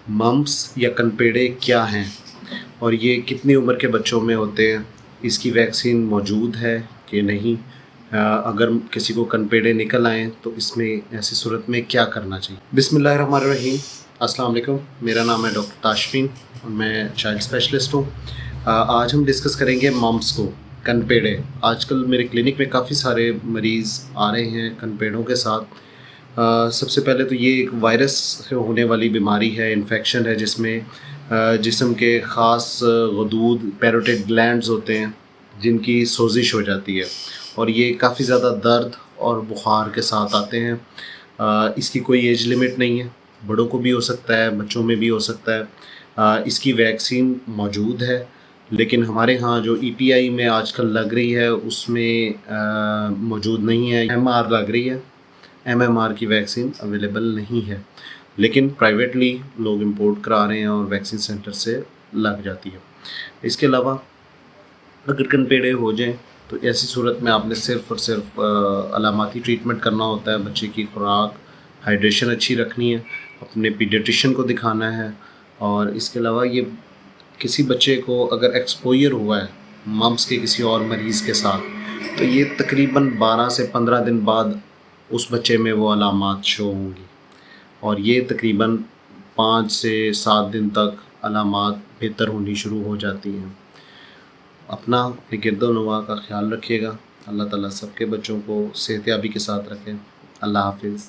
Mumps या कनपेड़े क्या हैं और ये कितनी उम्र के बच्चों में होते हैं, इसकी वैक्सीन मौजूद है कि नहीं, अगर किसी को कनपेड़े निकल आएँ तो इसमें ऐसी सूरत में क्या करना चाहिए। बिस्मिल्लाहिर्रहमानिर्रहीम। अस्सलाम वालेकुम। मेरा नाम है डॉक्टर ताशफीन और मैं चाइल्ड स्पेशलिस्ट हूँ। आज हम डिस्कस करेंगे मम्प्स को, कनपेड़े। आजकल मेरे क्लिनिक में काफ़ी सारे मरीज़ आ रहे हैं कनपेड़ों के साथ। सबसे पहले तो ये एक वायरस से होने वाली बीमारी है, इन्फेक्शन है, जिसमें जिस्म के ख़ास गदूद पैरोटिड ग्लैंड्स होते हैं जिनकी सोजिश हो जाती है और ये काफ़ी ज़्यादा दर्द और बुखार के साथ आते हैं। इसकी कोई एज लिमिट नहीं है, बड़ों को भी हो सकता है, बच्चों में भी हो सकता है। इसकी वैक्सीन मौजूद है, लेकिन हमारे यहाँ जो EPI में आजकल लग रही है उसमें मौजूद नहीं है। MR लग रही है, MMR की वैक्सीन अवेलेबल नहीं है, लेकिन प्राइवेटली लोग इंपोर्ट करा रहे हैं और वैक्सीन सेंटर से लग जाती है। इसके अलावा अगर कनपेड़े हो जाएं तो ऐसी सूरत में आपने सिर्फ़ और सिर्फ अलामाती ट्रीटमेंट करना होता है। बच्चे की खुराक, हाइड्रेशन अच्छी रखनी है, अपने पीडियाट्रिशियन को दिखाना है। और इसके अलावा ये किसी बच्चे को अगर एक्सपोजर हुआ है मम्प्स के किसी और मरीज़ के साथ, तो ये तकरीबन 12 से 15 दिन बाद उस बच्चे में वो अलामात शो होंगी और ये तकरीबन 5 से 7 दिन तक अलामात बेहतर होनी शुरू हो जाती हैं। अपने गिरदोनवा का ख्याल रखिएगा। अल्लाह ताला सबके बच्चों को सेहतयाबी के साथ रखें। अल्लाह हाफिज़।